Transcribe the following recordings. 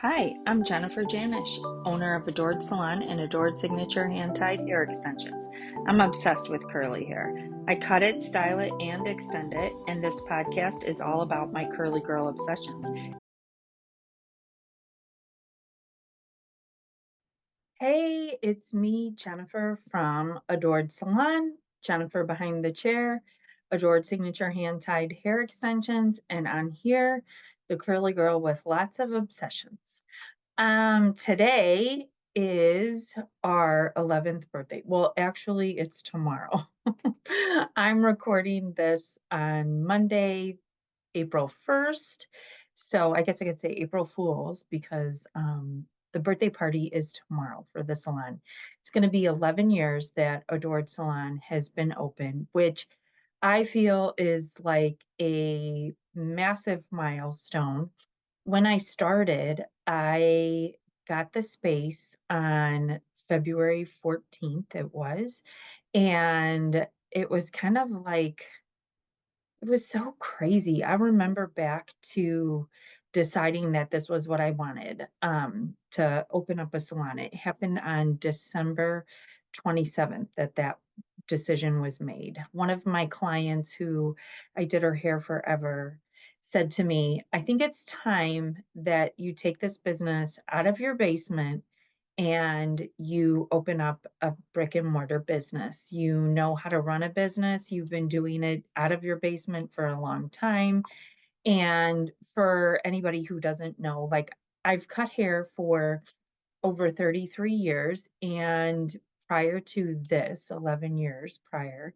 Hi, I'm Jennifer Janish, owner of Adored Salon and Adored Signature Hand-Tied Hair Extensions. I'm obsessed with curly hair. I cut it, style it, and extend it, and this podcast is all about my curly girl obsessions. Hey, it's me, Jennifer from Adored Salon, Jennifer behind the chair, Adored Signature Hand-Tied Hair Extensions, and on here, the curly girl with lots of obsessions. Today is our 11th birthday. Well, actually, it's tomorrow. I'm recording this on Monday, April 1st. So I guess I could say April Fools because the birthday party is tomorrow for the salon. It's going to be 11 years that Adored Salon has been open, which I feel is like a massive milestone. When I started, I got the space on February 14th, it was, and it was kind of like it was so crazy. I remember back to deciding that this was what I wanted, to open up a salon. It happened on December 27th that decision was made. One of my clients who I did her hair forever said to me, I think it's time that you take this business out of your basement and you open up a brick and mortar business. You know how to run a business. You've been doing it out of your basement for a long time. And for anybody who doesn't know, like I've cut hair for over 33 years. And prior to this, 11 years prior,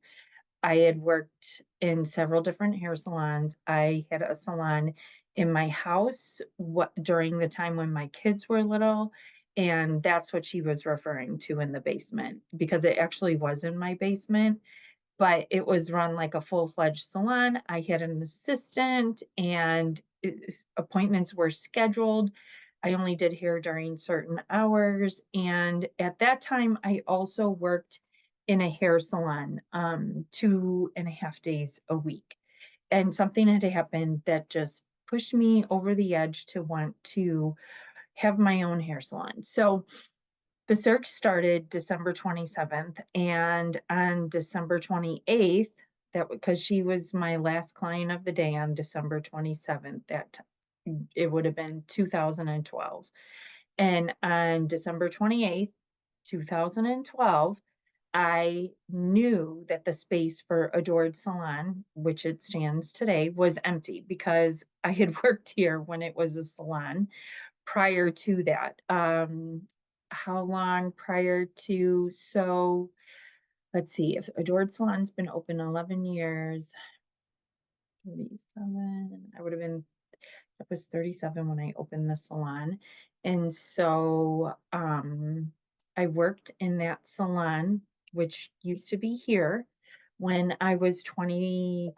I had worked in several different hair salons. I had a salon in my house during the time when my kids were little. And that's what she was referring to in the basement because it actually was in my basement, but it was run like a full-fledged salon. I had an assistant and appointments were scheduled. I only did hair during certain hours. And at that time, I also worked in a hair salon 2.5 days a week. And something had happened that just pushed me over the edge to want to have my own hair salon. So the search started December 27th, and on December 28th, that because she was my last client of the day on December 27th, that it would have been 2012. And on December 28th, 2012, I knew that the space for Adored Salon, which it stands today, was empty because I had worked here when it was a salon prior to that. How long prior to? So let's see, if Adored Salon's been open 11 years, 37, I would have been, I was 37 when I opened the salon. And so I worked in that salon, which used to be here, when I was 22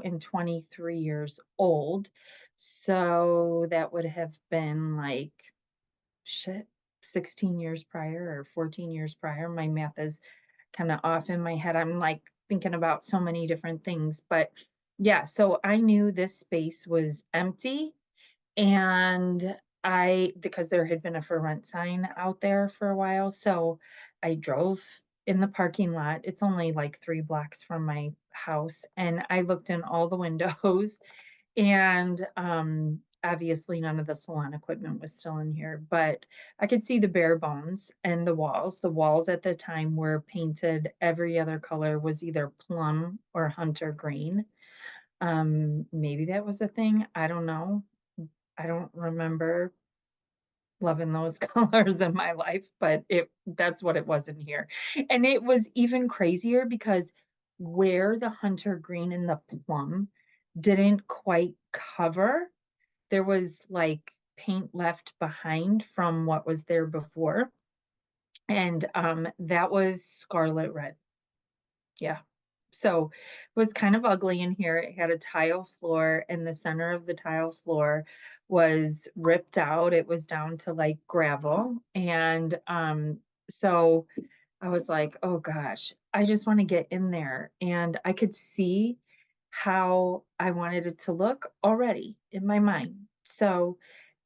and 23 years old. So that would have been like, shit, 16 years prior or 14 years prior. My math is kind of off in my head. I'm like thinking about so many different things. But yeah, so I knew this space was empty. And because there had been a for rent sign out there for a while. So I drove in the parking lot. It's only like 3 blocks from my house. And I looked in all the windows and obviously none of the salon equipment was still in here, but I could see the bare bones and the walls. The walls at the time were painted every other color, was either plum or hunter green. Maybe that was a thing. I don't know. I don't remember loving those colors in my life, but that's what it was in here. And it was even crazier because where the hunter green and the plum didn't quite cover, there was like paint left behind from what was there before. And that was scarlet red. Yeah. So it was kind of ugly in here. It had a tile floor, and the center of the tile floor was ripped out. It was down to like gravel. And so I was like, oh gosh, I just want to get in there. And I could see how I wanted it to look already in my mind. So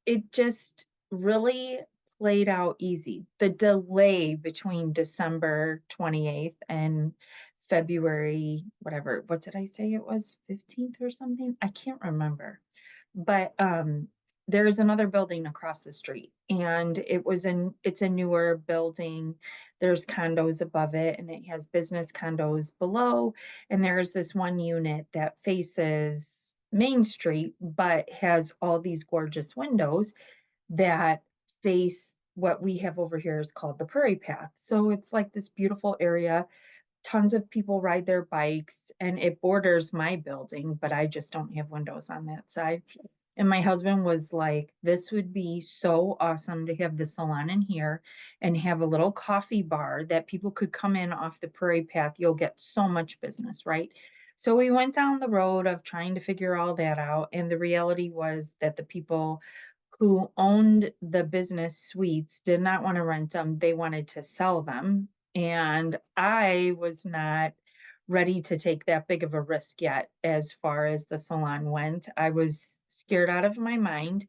it just really played out easy. The delay between December 28th and February, whatever, what did I say it was, 15th or something? I can't remember. But there is another building across the street, and it's a newer building. There's condos above it, and it has business condos below. And there's this one unit that faces Main Street, but has all these gorgeous windows that face what we have over here is called the Prairie Path. So it's like this beautiful area. Tons of people ride their bikes, and it borders my building, but I just don't have windows on that side. And my husband was like, this would be so awesome to have the salon in here and have a little coffee bar that people could come in off the Prairie Path. You'll get so much business, right? So we went down the road of trying to figure all that out. And the reality was that the people who owned the business suites did not want to rent them. They wanted to sell them. And I was not ready to take that big of a risk yet as far as the salon went. I was scared out of my mind,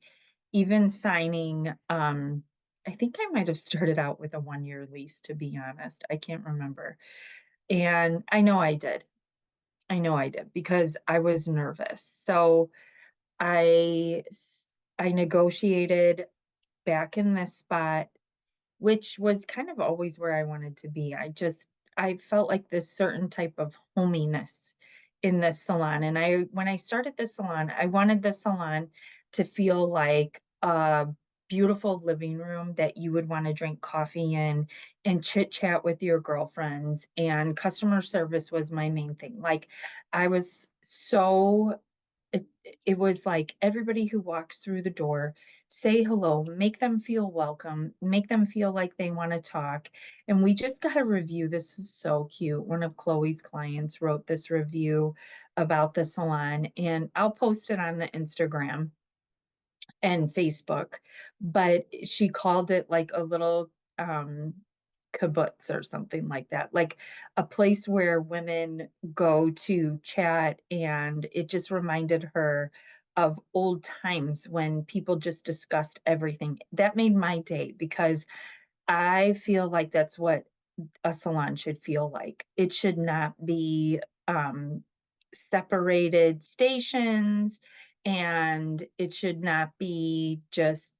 even signing, I think I might have started out with a 1 year lease, to be honest. I can't remember. And I know I did. I know I did because I was nervous. So I I negotiated back in this spot, which was kind of always where I wanted to be. I felt like this certain type of hominess in this salon. And when I started this salon, I wanted the salon to feel like a beautiful living room that you would want to drink coffee in and chit chat with your girlfriends. And customer service was my main thing. Like I was so it it was like everybody who walks through the door, say hello, make them feel welcome, make them feel like they want to talk. And we just got a review. This is so cute. One of Chloe's clients wrote this review about the salon, and I'll post it on the Instagram and Facebook, but she called it like a little um kibbutz or something like that, like a place where women go to chat, and it just reminded her of old times when people just discussed everything. That made my day because I feel like that's what a salon should feel like. It should not be um, separated stations, and it should not be just,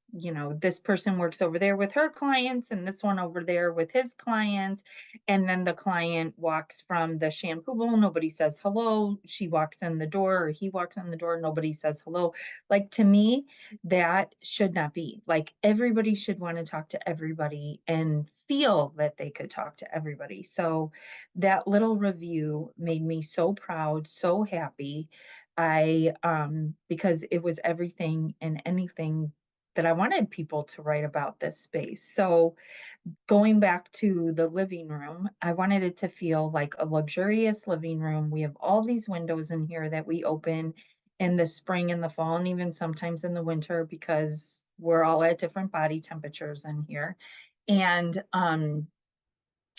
this person works over there with her clients and this one over there with his clients. And then the client walks from the shampoo bowl, nobody says hello. She walks in the door, or he walks in the door, nobody says hello. Like to me, that should not be. Like everybody should want to talk to everybody and feel that they could talk to everybody. So that little review made me so proud, so happy. Because it was everything and anything that I wanted people to write about this space. So going back to the living room, I wanted it to feel like a luxurious living room. We have all these windows in here that we open in the spring and the fall, and even sometimes in the winter because we're all at different body temperatures in here. And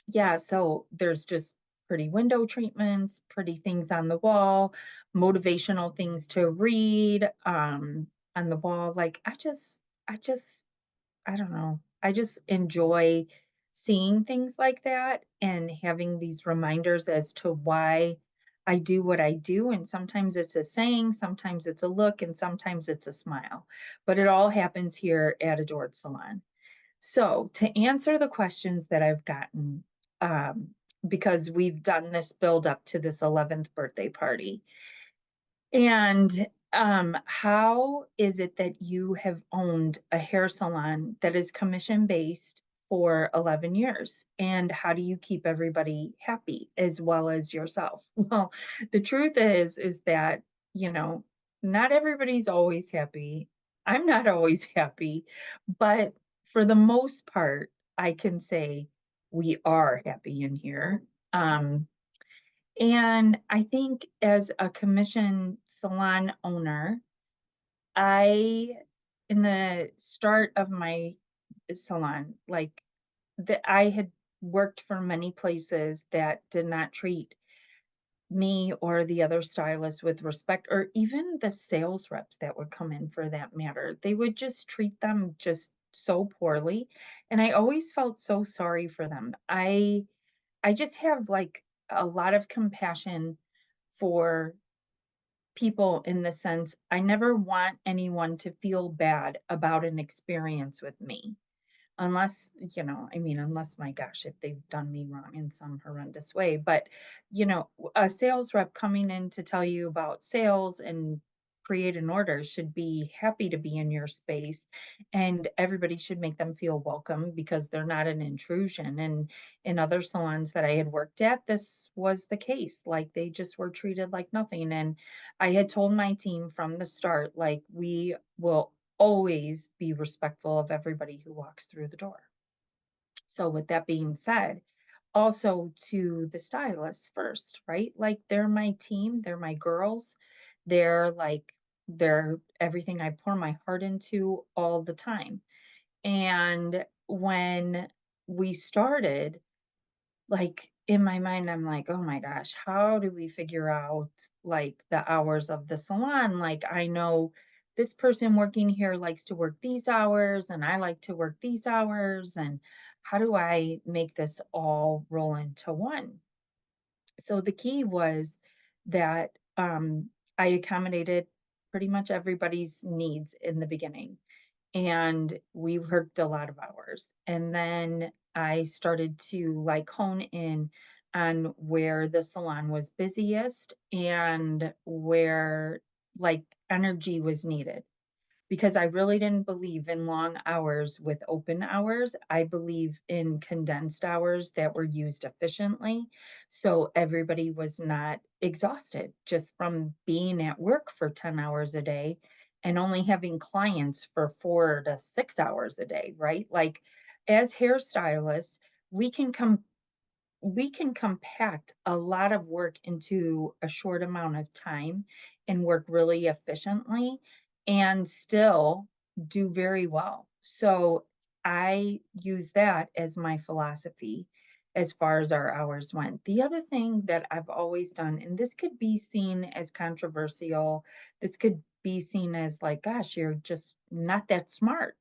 yeah, so there's just pretty window treatments, pretty things on the wall, motivational things to read on the wall. Like I just I don't know. I just enjoy seeing things like that and having these reminders as to why I do what I do. And sometimes it's a saying, sometimes it's a look, and sometimes it's a smile. But it all happens here at Adored Salon. So, to answer the questions that I've gotten, um, because we've done this build up to this 11th birthday party, and how is it that you have owned a hair salon that is commission based for 11 years? And how do you keep everybody happy as well as yourself? Well, the truth is that, you know, not everybody's always happy. I'm not always happy, but for the most part, I can say we are happy in here. Um, and I think as a commission salon owner, I, in the start of my salon, like that I had worked for many places that did not treat me or the other stylist with respect, or even the sales reps that would come in for that matter. They would just treat them just so poorly, and I always felt so sorry for them. I just have, like, a lot of compassion for people in the sense I never want anyone to feel bad about an experience with me. Unless, I mean, unless, my gosh, if they've done me wrong in some horrendous way, but, a sales rep coming in to tell you about sales and create an order should be happy to be in your space, and everybody should make them feel welcome because they're not an intrusion, and in other salons that I had worked at, this was the case, like, they just were treated like nothing, and I had told my team from the start, like, "We will always be respectful of everybody who walks through the door." So with that being said, also to the stylists first, right? Like they're my team, they're my girls. They're like they're everything I pour my heart into all the time. And when we started, like, in my mind, I'm like, "Oh my gosh, how do we figure out, like, the hours of the salon?" Like, I know this person working here likes to work these hours, and I like to work these hours, and how do I make this all roll into one? So the key was that, I accommodated pretty much everybody's needs in the beginning, and we worked a lot of hours. And then I started to like hone in on where the salon was busiest and where like energy was needed because I really didn't believe in long hours with open hours. I believe in condensed hours that were used efficiently. So everybody was not exhausted just from being at work for 10 hours a day and only having clients for 4 to 6 hours a day, right? Like as hairstylists, we can come we can compact a lot of work into a short amount of time and work really efficiently and still do very well. So I use that as my philosophy as far as our hours went. The other thing that I've always done, and this could be seen as controversial, this could be seen as like, gosh, you're just not that smart,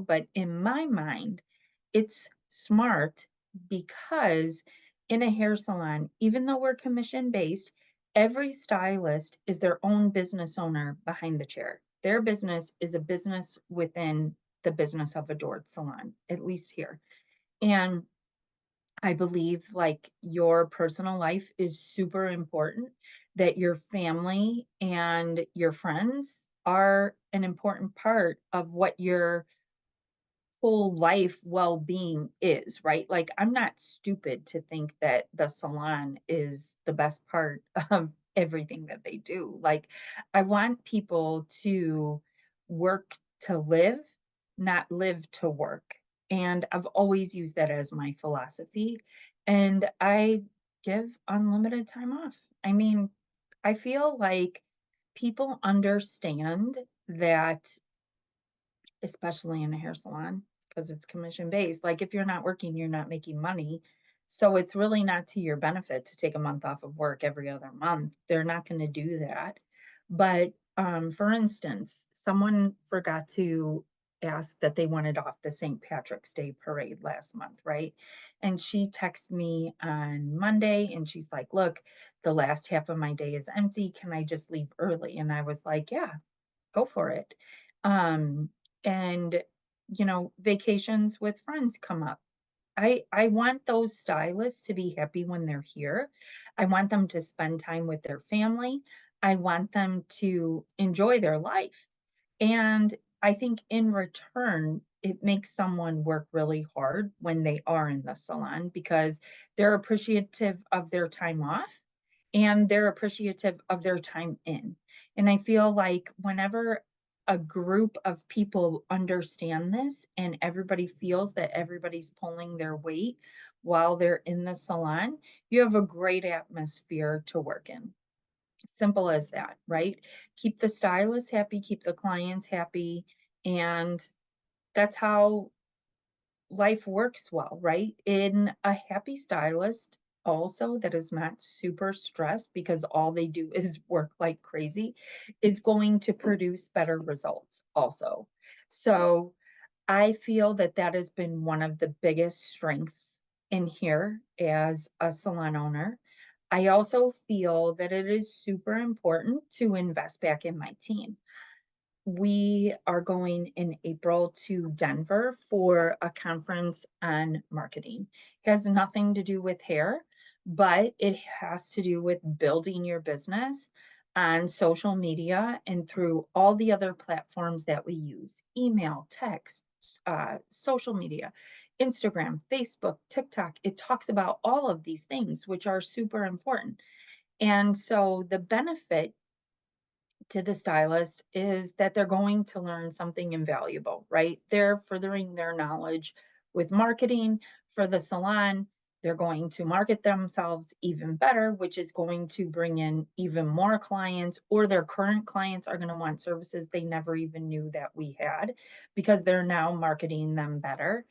but in my mind, it's smart because in a hair salon, even though we're commission based, every stylist is their own business owner behind the chair. Their business is a business within the business of Adored Salon, at least here. And I believe like your personal life is super important, that your family and your friends are an important part of what your whole life well-being is, right? Like, I'm not stupid to think that the salon is the best part of everything that they do. Like, I want people to work to live, not live to work. And I've always used that as my philosophy. And I give unlimited time off. I mean, I feel like people understand that especially in a hair salon, because it's commission based. Like if you're not working, you're not making money. So it's really not to your benefit to take a month off of work every other month. They're not going to do that. But for instance, someone forgot to ask that they wanted off the St. Patrick's Day parade last month, right? And she texted me on Monday and she's like, "Look, the last half of my day is empty. Can I just leave early?" And I was like, "Yeah, go for it." Um, and vacations with friends come up. I want those stylists to be happy when they're here. I want them to spend time with their family. I want them to enjoy their life. And I think in return, it makes someone work really hard when they are in the salon because they're appreciative of their time off and they're appreciative of their time in. And I feel like whenever a group of people understand this and everybody feels that everybody's pulling their weight while they're in the salon, you have a great atmosphere to work in. Simple as that, right? Keep the stylist happy, keep the clients happy, and that's how life works well, right? In a happy stylist also that is not super stressed because all they do is work like crazy is going to produce better results also. So I feel that that has been one of the biggest strengths in here as a salon owner. I also feel that it is super important to invest back in my team. We are going in April to Denver for a conference on marketing. It has nothing to do with hair, but it has to do with building your business on social media and through all the other platforms that we use: email, text, social media, Instagram, Facebook, TikTok. It talks about all of these things, which are super important. And so the benefit to the stylist is that they're going to learn something invaluable, right? They're furthering their knowledge with marketing for the salon. They're going to market themselves even better, which is going to bring in even more clients, or their current clients are going to want services they never even knew that we had because they're now marketing them better.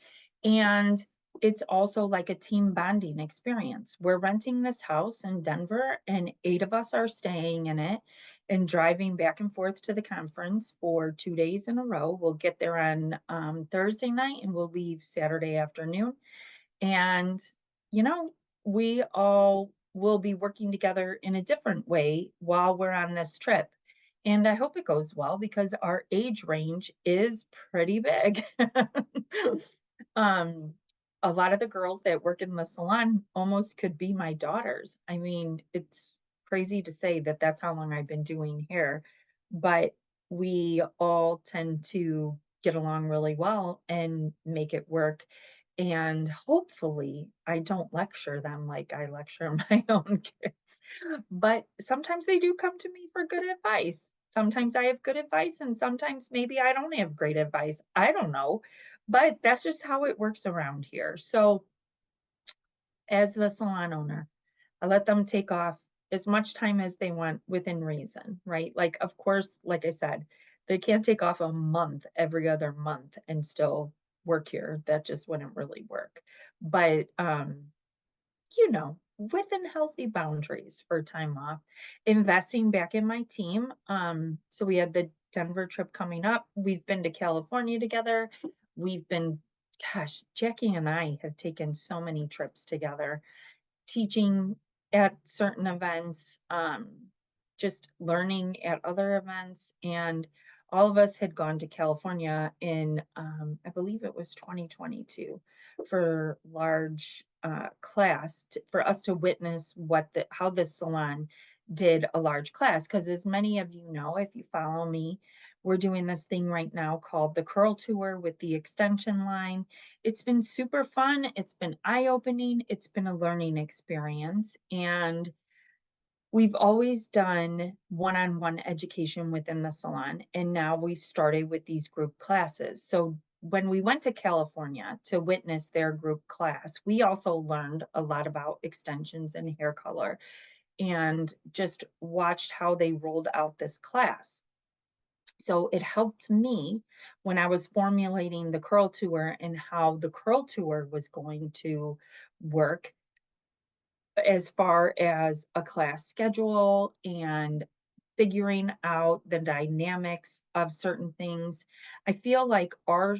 And it's also like a team bonding experience. We're renting this house in Denver, and 8 of us are staying in it and driving back and forth to the conference for 2 days in a row. We'll get there on Thursday night and we'll leave Saturday afternoon. And, you know, we all will be working together in a different way while we're on this trip. And I hope it goes well because our age range is pretty big. um, a lot of the girls that work in the salon almost could be my daughters. I mean, it's crazy to say that that's how long I've been doing hair, but we all tend to get along really well and make it work. And hopefully, I don't lecture them like I lecture my own kids, but sometimes they do come to me for good advice. Sometimes I have good advice, and sometimes maybe I don't have great advice. I don't know, but that's just how it works around here. So, as the salon owner, I let them take off as much time as they want within reason, right? Like, of course, like I said, they can't take off a month every other month and still work here. That just wouldn't really work. But within healthy boundaries for time off, investing back in my team. So we had the Denver trip coming up. We've been to California together. We've been, gosh, Jackie and I have taken so many trips together, teaching at certain events, just learning at other events. And all of us had gone to California in, I believe it was 2022, for large class for us to witness how this salon did a large class. Because as many of you know, if you follow me, we're doing this thing right now called the Curl Tour with the extension line. It's been super fun. It's been eye-opening. It's been a learning experience. And we've always done one-on-one education within the salon. And now we've started with these group classes. So when we went to California to witness their group class, we also learned a lot about extensions and hair color and just watched how they rolled out this class. So it helped me when I was formulating the curl tour and how the curl tour was going to work as far as a class schedule and figuring out the dynamics of certain things. I feel like our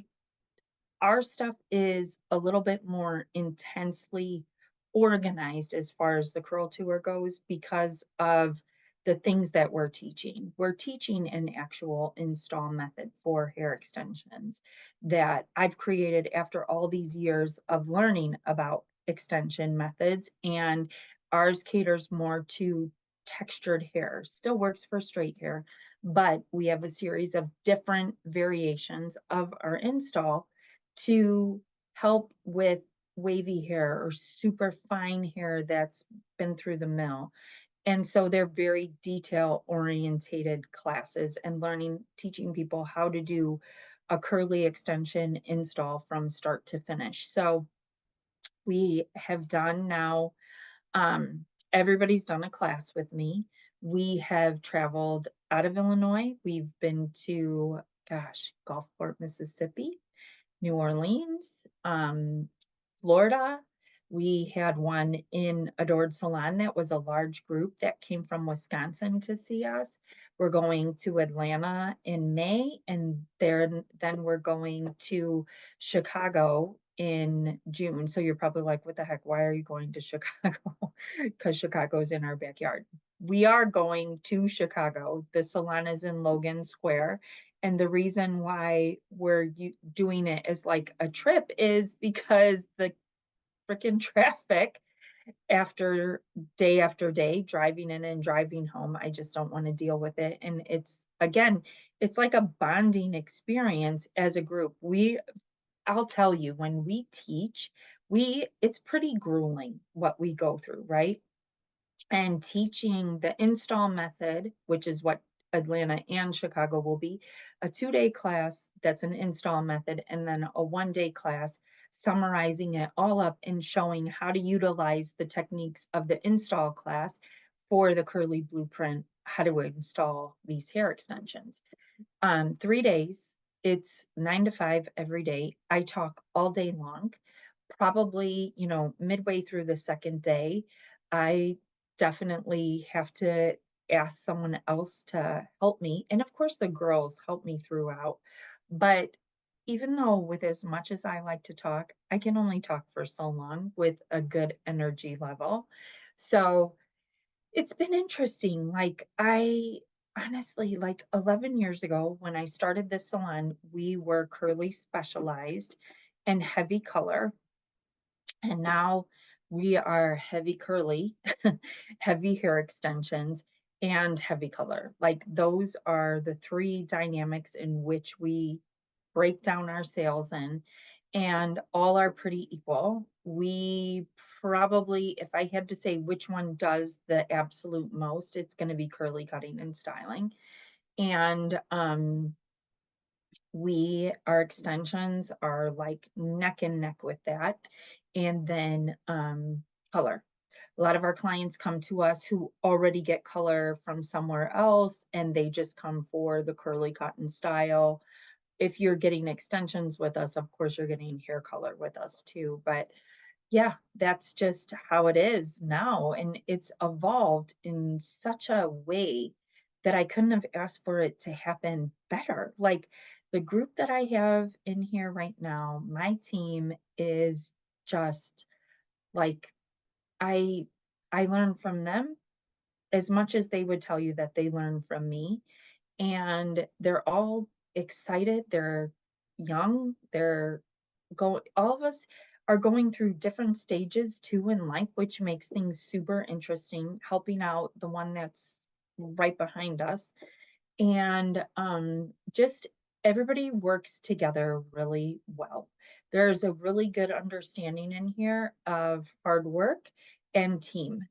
stuff is a little bit more intensely organized as far as the curl tour goes because of the things that we're teaching. We're teaching an actual install method for hair extensions that I've created after all these years of learning about extension methods, and ours caters more to textured hair. Still works for straight hair, but we have a series of different variations of our install to help with wavy hair or super fine hair that's been through the mill. And so they're very detail orientated classes and teaching people how to do a curly extension install from start to finish. So we have done now, everybody's done a class with me. We have traveled out of Illinois. We've been to, gosh, Gulfport, Mississippi, New Orleans, Florida. We had one in Adored Salon that was a large group that came from Wisconsin to see us. We're going to Atlanta in May, and then we're going to Chicago in June. So you're probably like, what the heck? Why are you going to Chicago? Because Chicago is in our backyard. We are going to Chicago. The salon is in Logan Square. And the reason why we're doing it as like a trip is because the freaking traffic after day, driving in and driving home, I just don't want to deal with it. And it's, again, it's like a bonding experience as a group. I'll tell you, when we teach, it's pretty grueling what we go through, right? And teaching the install method, which is what Atlanta and Chicago will be, a 2-day class that's an install method, and then a 1-day class summarizing it all up and showing how to utilize the techniques of the install class for the curly blueprint, how to install these hair extensions. 3 days. It's 9 to 5 every day. I talk all day long. Probably, midway through the second day, I definitely have to ask someone else to help me. And of course, the girls help me throughout. But even though with as much as I like to talk, I can only talk for so long with a good energy level. So it's been interesting. Like, I honestly, like 11 years ago, when I started this salon, we were curly specialized and heavy color. And now we are heavy curly, heavy hair extensions, and heavy color. Like, those are the three dynamics in which we break down our sales in, and all are pretty equal. We probably, if I had to say which one does the absolute most, it's going to be curly cutting and styling. And our extensions are like neck and neck with that. And then color. A lot of our clients come to us who already get color from somewhere else, and they just come for the curly cut and style. If you're getting extensions with us, of course, you're getting hair color with us too. But yeah, that's just how it is now. And it's evolved in such a way that I couldn't have asked for it to happen better. Like, the group that I have in here right now, my team is just like, I I learn from them as much as they would tell you that they learn from me. And they're all excited. They're young. All of us are going through different stages too in life, which makes things super interesting, helping out the one that's right behind us. And just everybody works together really well. There's a really good understanding in here of hard work and team.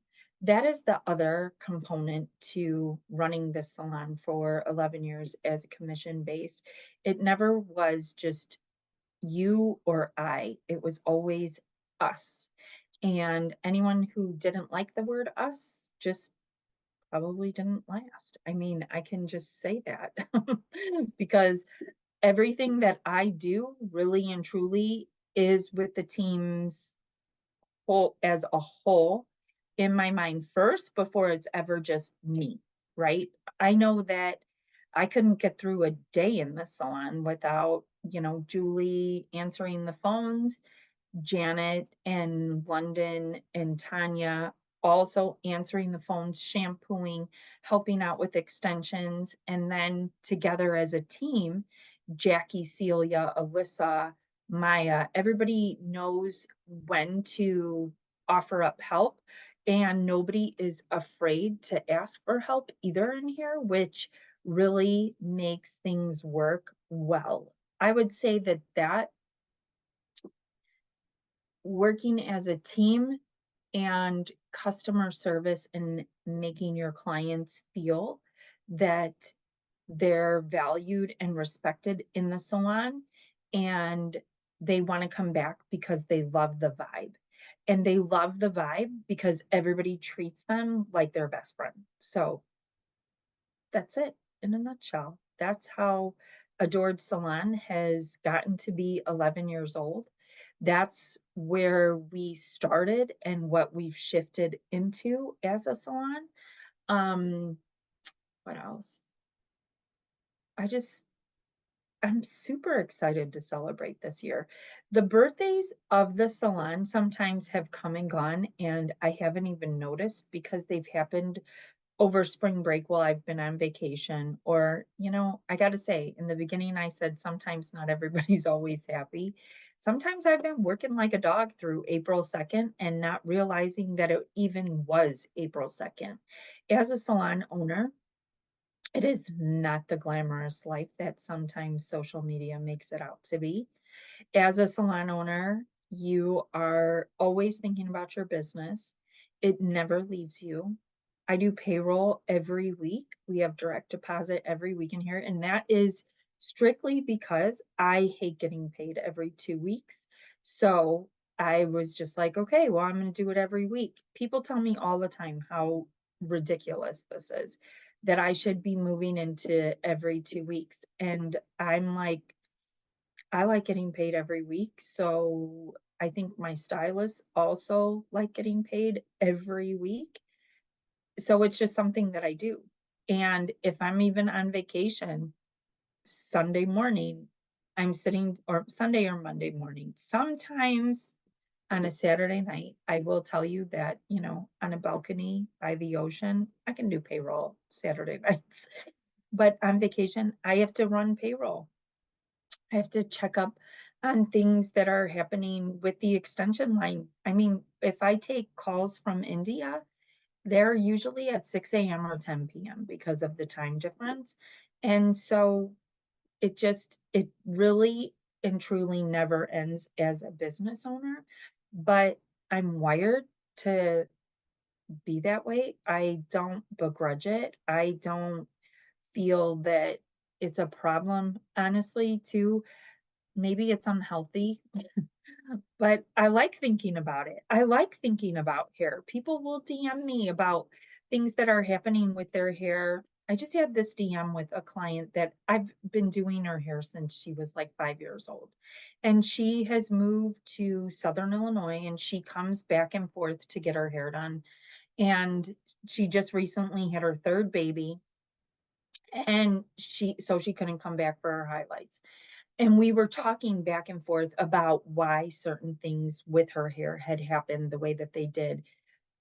That is the other component to running this salon for 11 years as commission based. It never was just you or I, it was always us. And anyone who didn't like the word us just probably didn't last. I mean, I can just say that because everything that I do really and truly is with the team's whole as a whole in my mind first before it's ever just me, right? I know that I couldn't get through a day in the salon without, Julie answering the phones, Janet and London and Tanya also answering the phones, shampooing, helping out with extensions, and then together as a team, Jackie, Celia, Alyssa, Maya, everybody knows when to offer up help, and nobody is afraid to ask for help either in here, which really makes things work well. I would say that working as a team and customer service and making your clients feel that they're valued and respected in the salon, and they want to come back because they love the vibe, and they love the vibe because everybody treats them like their best friend. So that's it in a nutshell. That's how Adored Salon has gotten to be 11 years old. That's where we started and what we've shifted into as a salon. Um, what else? I just I'm super excited to celebrate this year. The birthdays of the salon sometimes have come and gone, and I haven't even noticed because they've happened over spring break while I've been on vacation. Or, I got to say, in the beginning, I said sometimes not everybody's always happy. Sometimes I've been working like a dog through April 2nd and not realizing that it even was April 2nd. As a salon owner, it is not the glamorous life that sometimes social media makes it out to be. As a salon owner, you are always thinking about your business. It never leaves you. I do payroll every week. We have direct deposit every week in here, and that is strictly because I hate getting paid every 2 weeks. So I was just like, okay, well, I'm going to do it every week. People tell me all the time how ridiculous this is, that I should be moving into every 2 weeks. And I'm like, I like getting paid every week. So I think my stylists also like getting paid every week. So it's just something that I do. And if I'm even on vacation, Sunday morning, I'm sitting, or Sunday or Monday morning, sometimes on a Saturday night, I will tell you that, on a balcony by the ocean, I can do payroll Saturday nights. But on vacation, I have to run payroll. I have to check up on things that are happening with the extension line. I mean, if I take calls from India, they're usually at 6 a.m. or 10 p.m. because of the time difference. And so it really and truly never ends as a business owner. But I'm wired to be that way. I don't begrudge it. I don't feel that it's a problem, honestly, too. Maybe it's unhealthy, but I like thinking about it. I like thinking about hair. People will DM me about things that are happening with their hair. I just had this DM with a client that I've been doing her hair since she was like 5 years old. And she has moved to Southern Illinois and she comes back and forth to get her hair done. And she just recently had her third baby and she couldn't come back for her highlights. And we were talking back and forth about why certain things with her hair had happened the way that they did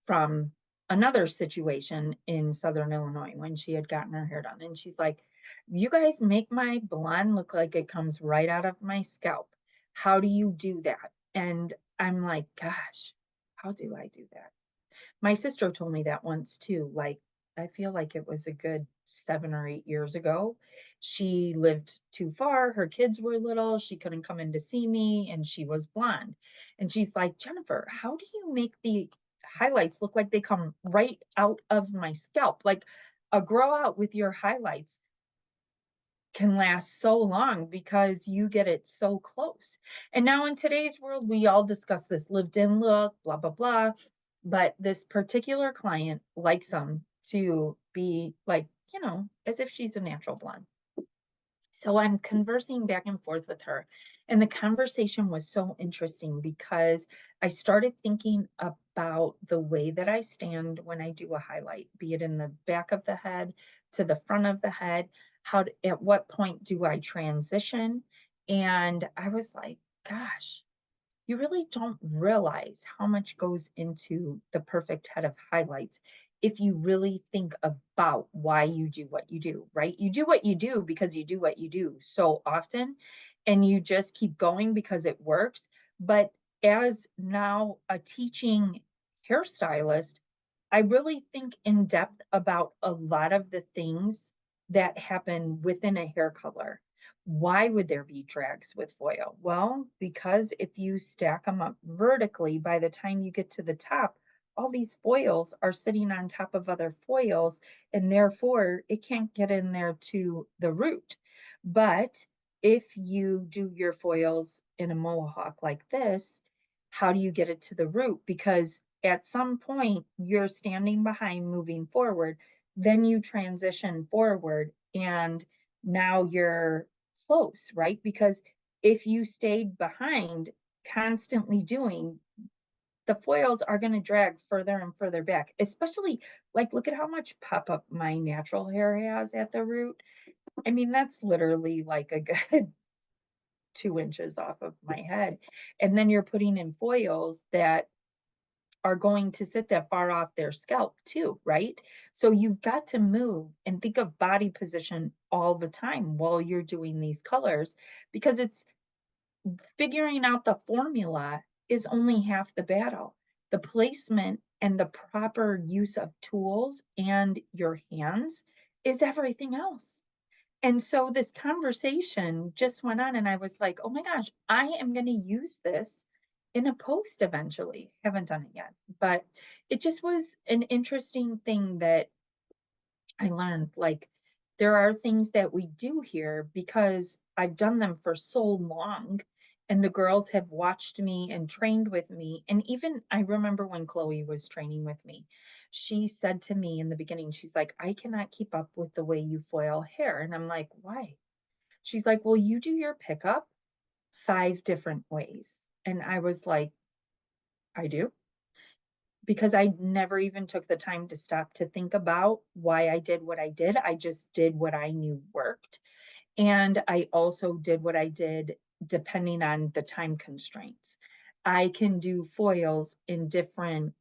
from another situation in Southern Illinois when she had gotten her hair done. And she's like, you guys make my blonde look like it comes right out of my scalp. How do you do that? And I'm like, gosh, how do I do that? My sister told me that once too. Like, I feel like it was a good 7 or 8 years ago. She lived too far. Her kids were little. She couldn't come in to see me, and she was blonde. And she's like, Jennifer, how do you make the highlights look like they come right out of my scalp? Like a grow out with your highlights can last so long because you get it so close. And now in today's world, we all discuss this lived in look, blah, blah, blah. But this particular client likes them to be like, as if she's a natural blonde. So I'm conversing back and forth with her. And the conversation was so interesting because I started thinking about the way that I stand when I do a highlight, be it in the back of the head to the front of the head. At what point do I transition? And I was like, gosh, you really don't realize how much goes into the perfect head of highlights if you really think about why you do what you do, right? You do what you do because you do what you do so often, and you just keep going because it works. But as now a teaching hairstylist, I really think in depth about a lot of the things that happen within a hair color. Why would there be drags with foil? Well, because if you stack them up vertically, by the time you get to the top, all these foils are sitting on top of other foils, and therefore it can't get in there to the root. But if you do your foils in a mohawk like this, how do you get it to the root? Because at some point you're standing behind moving forward, then you transition forward, and now you're close, right? Because if you stayed behind constantly doing, the foils are going to drag further and further back, especially like look at how much pop up my natural hair has at the root. I mean, that's literally like a good 2 inches off of my head. And then you're putting in foils that are going to sit that far off their scalp too, right? So you've got to move and think of body position all the time while you're doing these colors, because it's figuring out the formula is only half the battle. The placement and the proper use of tools and your hands is everything else. And so this conversation just went on, and I was like, oh my gosh, I am going to use this in a post eventually. Haven't done it yet, but it just was an interesting thing that I learned. Like, there are things that we do here because I've done them for so long, and the girls have watched me and trained with me. And even I remember when Chloe was training with me, she said to me in the beginning, she's like, I cannot keep up with the way you foil hair. And I'm like, why? She's like, well, you do your pickup 5 different ways. And I was like, I do? Because I never even took the time to stop to think about why I did what I did. I just did what I knew worked. And I also did what I did depending on the time constraints. I can do foils in different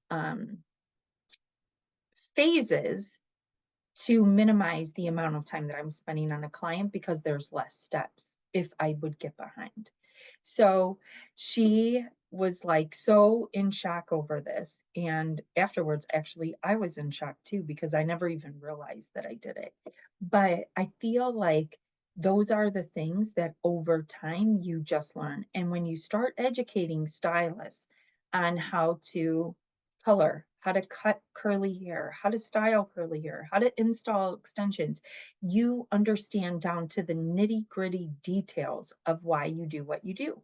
phases to minimize the amount of time that I'm spending on a client because there's less steps if I would get behind. So she was like so in shock over this. And afterwards, actually, I was in shock too because I never even realized that I did it. But I feel like those are the things that over time you just learn. And when you start educating stylists on how to color, how to cut curly hair, how to style curly hair, how to install extensions, you understand down to the nitty gritty details of why you do what you do.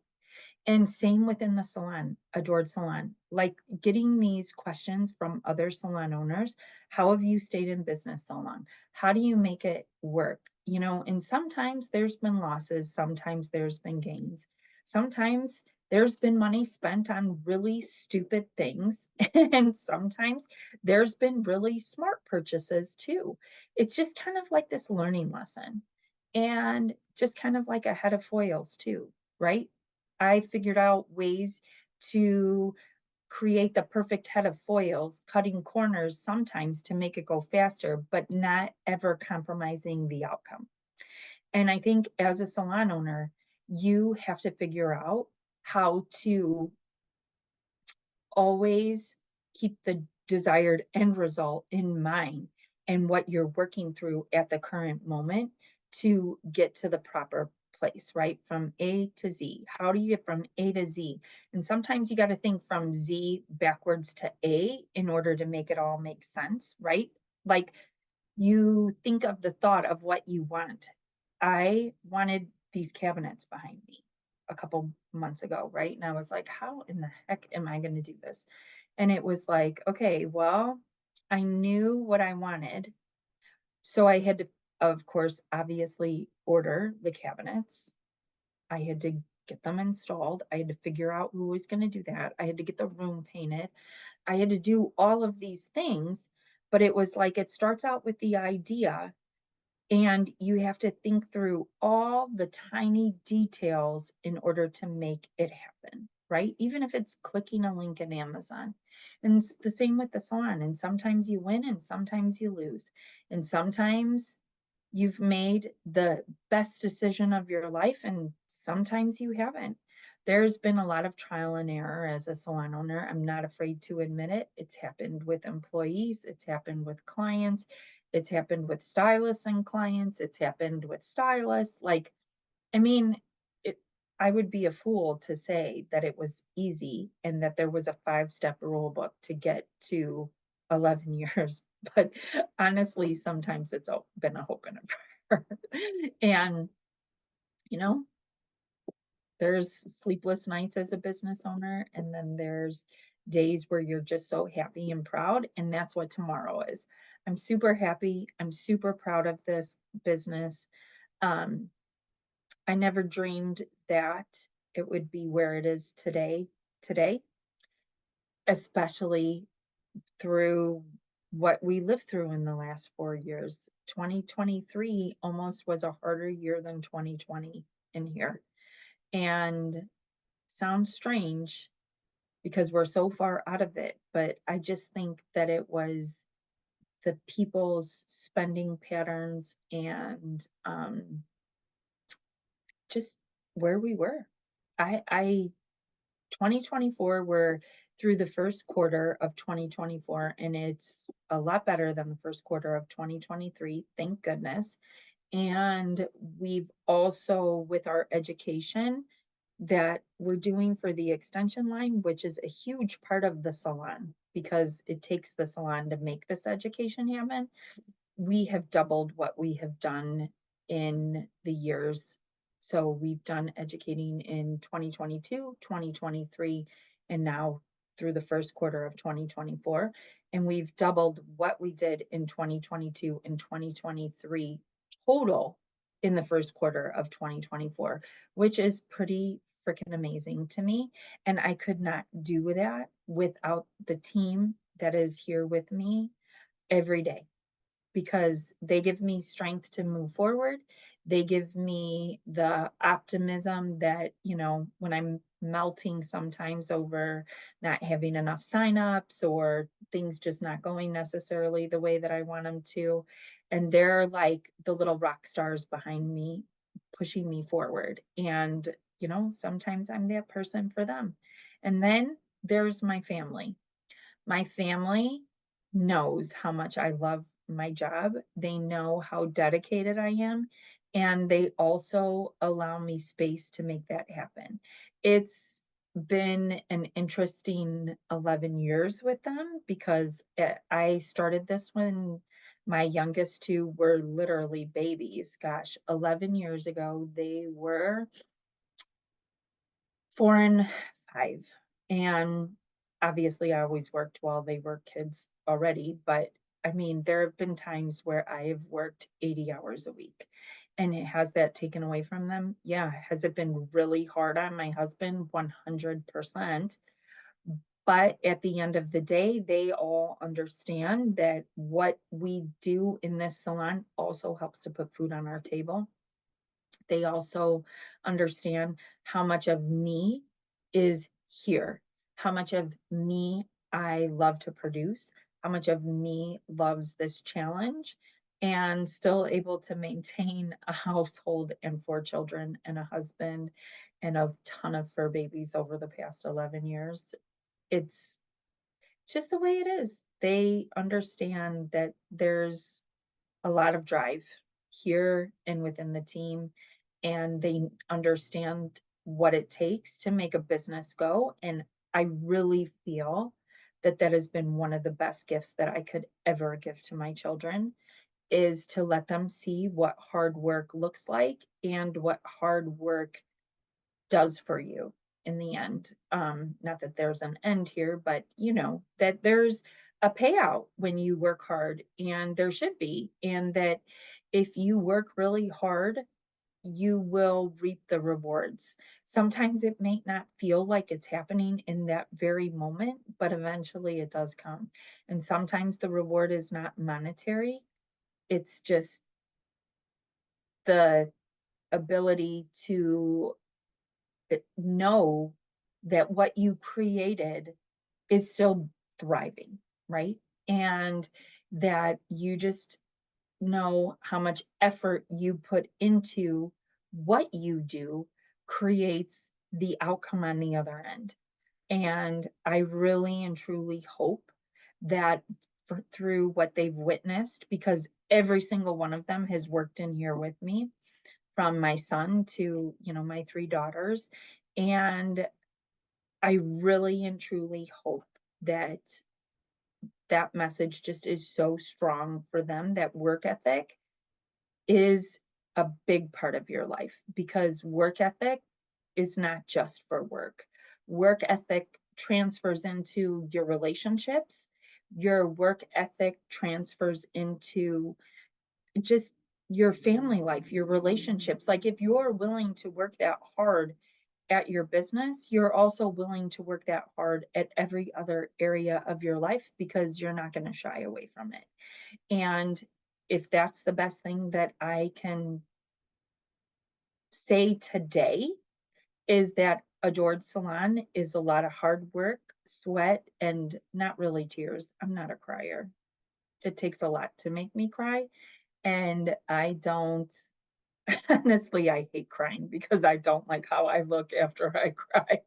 And same within the salon, Adored Salon, like getting these questions from other salon owners. How have you stayed in business so long? How do you make it work? You know, and sometimes there's been losses, sometimes there's been gains, sometimes there's been money spent on really stupid things, and sometimes there's been really smart purchases too. It's just kind of like this learning lesson, and just kind of like a head of foils too, right? I figured out ways to create the perfect head of foils, cutting corners sometimes to make it go faster, but not ever compromising the outcome. And I think as a salon owner, you have to figure out how to always keep the desired end result in mind and what you're working through at the current moment to get to the proper place, right? From A to Z. How do you get from A to Z? And sometimes you got to think from Z backwards to A in order to make it all make sense, right? Like, you think of the thought of what you want. I wanted these cabinets behind me a couple months ago, right? And I was like, how in the heck am I going to do this? And it was like, okay, well, I knew what I wanted. So I had to, of course, obviously order the cabinets. I had to get them installed. I had to figure out who was going to do that. I had to get the room painted. I had to do all of these things, but it was like it starts out with the idea, and you have to think through all the tiny details in order to make it happen, right? Even if it's clicking a link in Amazon. And it's the same with the salon. And sometimes you win and sometimes you lose. And sometimes you've made the best decision of your life, and sometimes you haven't. There's been a lot of trial and error as a salon owner. I'm not afraid to admit it. It's happened with employees, it's happened with clients, it's happened with stylists and clients, it's happened with stylists. Like, I mean, it, I would be a fool to say that it was easy and that there was a 5-step rule book to get to 11 years. But honestly, sometimes it's been a hope and a prayer. And, you know, there's sleepless nights as a business owner, and then there's days where you're just so happy and proud. And that's what tomorrow is. I'm super happy. I'm super proud of this business. Um, I never dreamed that it would be where it is today, especially through what we lived through in the last 4 years. 2023 almost was a harder year than 2020 in here. And sounds strange because we're so far out of it, but I just think that it was the people's spending patterns and just where we were. I 2024, we're through the first quarter of 2024, and it's a lot better than the first quarter of 2023, thank goodness. And we've also, with our education that we're doing for the extension line, which is a huge part of the salon because it takes the salon to make this education happen, we have doubled what we have done in the years. So we've done educating in 2022, 2023, and now through the first quarter of 2024. And we've doubled what we did in 2022 and 2023 total in the first quarter of 2024, which is pretty freaking amazing to me. And I could not do that without the team that is here with me every day because they give me strength to move forward. They give me the optimism that, when I'm melting sometimes over not having enough signups or things just not going necessarily the way that I want them to. And they're like the little rock stars behind me, pushing me forward. And, sometimes I'm that person for them. And then there's my family. My family knows how much I love my job. They know how dedicated I am, and they also allow me space to make that happen. It's been an interesting 11 years with them because I started this when my youngest two were literally babies. Gosh, 11 years ago, they were 4 and 5. And obviously, I always worked while they were kids already. But I mean, there have been times where I have worked 80 hours a week. And it has that taken away from them? Yeah. Has it been really hard on my husband? 100%. But at the end of the day, they all understand that what we do in this salon also helps to put food on our table. They also understand how much of me is here, how much of me I love to produce, how much of me loves this challenge, and still able to maintain a household and 4 children and a husband and a ton of fur babies over the past 11 years. It's just the way it is. They understand that there's a lot of drive here and within the team, and they understand what it takes to make a business go. And I really feel that that has been one of the best gifts that I could ever give to my children is to let them see what hard work looks like and what hard work does for you in the end. Not that there's an end here, but that there's a payout when you work hard, and there should be, and that if you work really hard, you will reap the rewards. Sometimes it may not feel like it's happening in that very moment, but eventually it does come. And sometimes the reward is not monetary, it's just the ability to know that what you created is still thriving, right? And that you just know how much effort you put into what you do creates the outcome on the other end. And I really and truly hope that through what they've witnessed, because every single one of them has worked in here with me, from my son to, my 3 daughters. And I really and truly hope that that message just is so strong for them that work ethic is a big part of your life, because work ethic is not just for work. Work ethic transfers into your relationships. Your work ethic transfers into just your family life, your relationships. Like if you're willing to work that hard at your business, you're also willing to work that hard at every other area of your life because you're not going to shy away from it. And if that's the best thing that I can say today, is that Adored Salon is a lot of hard work, sweat, and not really tears. I'm not a crier. It takes a lot to make me cry. And I don't, honestly, I hate crying because I don't like how I look after I cry.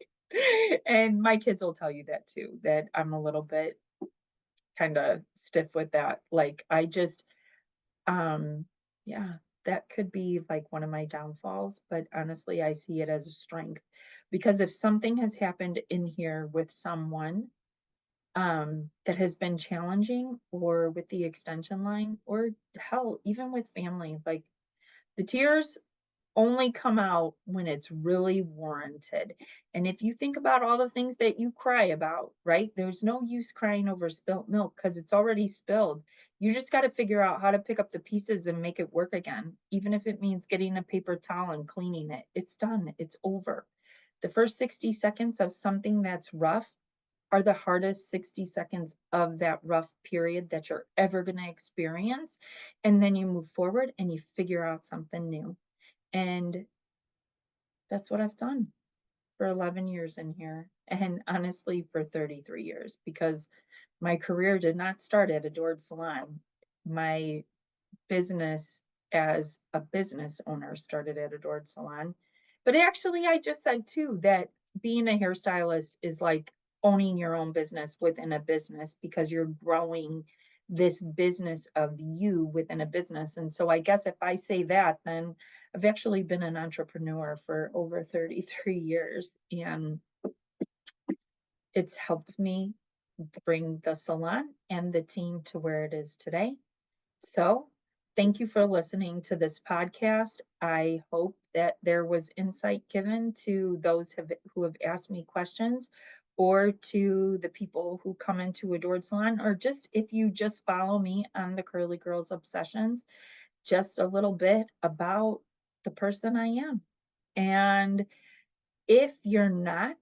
And my kids will tell you that too, that I'm a little bit kind of stiff with that. Like I just, um, yeah, that could be like one of my downfalls, but honestly, I see it as a strength because if something has happened in here with someone that has been challenging or with the extension line or hell, even with family, like the tears only come out when it's really warranted. And if you think about all the things that you cry about, right? There's no use crying over spilt milk because it's already spilled. You just got to figure out how to pick up the pieces and make it work again, even if it means getting a paper towel and cleaning it. It's done, it's over. The first 60 seconds of something that's rough are the hardest 60 seconds of that rough period that you're ever going to experience. And then you move forward and you figure out something new. And that's what I've done for 11 years in here. And honestly, for 33 years, because my career did not start at Adored Salon. My business as a business owner started at Adored Salon. But actually, I just said too that being a hairstylist is like owning your own business within a business because you're growing this business of you within a business. And so I guess if I say that, then I've actually been an entrepreneur for over 33 years and it's helped me bring the salon and the team to where it is today. So, thank you for listening to this podcast. I hope that there was insight given to those who have asked me questions or to the people who come into Adored Salon, or just if you just follow me on the Curly Girls Obsessions, just a little bit about the person I am. And if you're not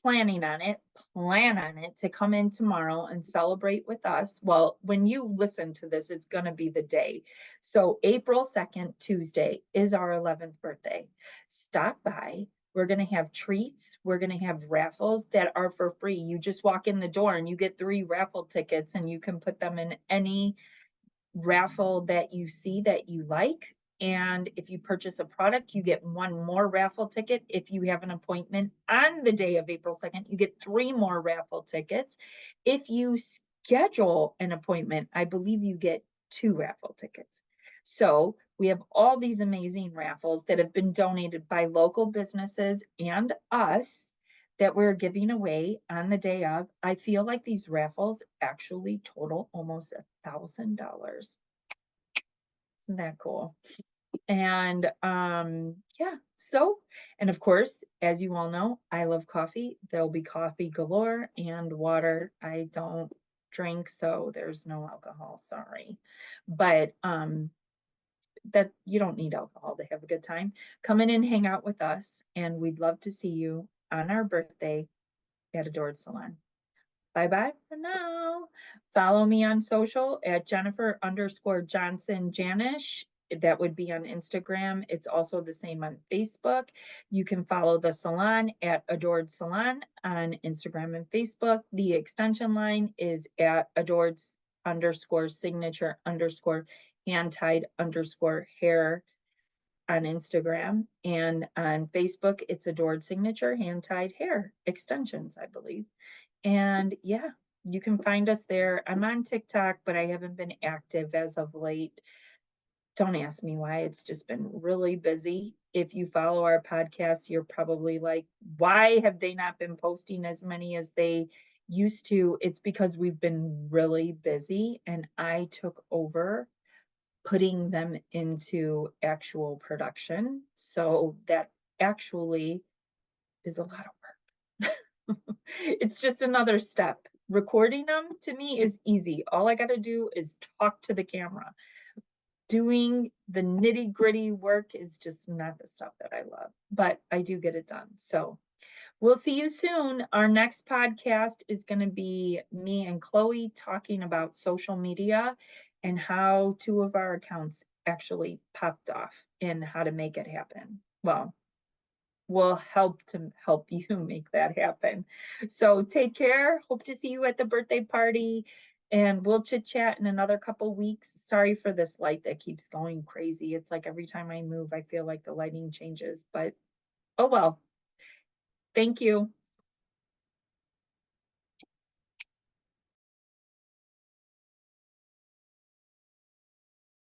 planning on it, plan on it to come in tomorrow and celebrate with us. Well, when you listen to this, it's going to be the day. So, April 2nd, Tuesday, is our 11th birthday. Stop by. We're going to have treats. We're going to have raffles that are for free. You just walk in the door and you get 3 raffle tickets, and you can put them in any raffle that you see that you like. And if you purchase a product, you get 1 more raffle ticket. If you have an appointment on the day of April 2nd, you get 3 more raffle tickets. If you schedule an appointment, I believe you get 2 raffle tickets. So we have all these amazing raffles that have been donated by local businesses and us that we're giving away on the day of. I feel like these raffles actually total almost $1,000. Isn't that cool? And yeah, so, and of course, as you all know, I love coffee. There'll be coffee galore and water. I don't drink, so there's no alcohol, sorry. But that you don't need alcohol to have a good time. Come in and hang out with us, and we'd love to see you on our birthday at Adored Salon. Bye bye for now. Follow me on social at Jennifer_Johnson Janish. That would be on Instagram. It's also the same on Facebook. You can follow the salon at Adored Salon on Instagram and Facebook. The extension line is at adored_signature_hand-tied_hair on Instagram. And on Facebook, it's Adored Signature Hand-Tied Hair Extensions, I believe. And yeah, you can find us there. I'm on TikTok, but I haven't been active as of late. Don't ask me why. It's just been really busy. If you follow our podcast, you're probably like, why have they not been posting as many as they used to? It's because we've been really busy and I took over putting them into actual production. So that actually is a lot of work. It's just another step. Recording them to me is easy. All I got to do is talk to the camera. doing the nitty-gritty work is just not the stuff that I love, but I do get it done. So we'll see you soon. Our next podcast is going to be me and Chloe talking about social media and how two of our accounts actually popped off and how to make it happen. Well, we'll help you make that happen. So take care. Hope to see you at the birthday party and we'll chit chat in another couple weeks. Sorry for this light that keeps going crazy. It's like every time I move, I feel like the lighting changes, but oh well. Thank you.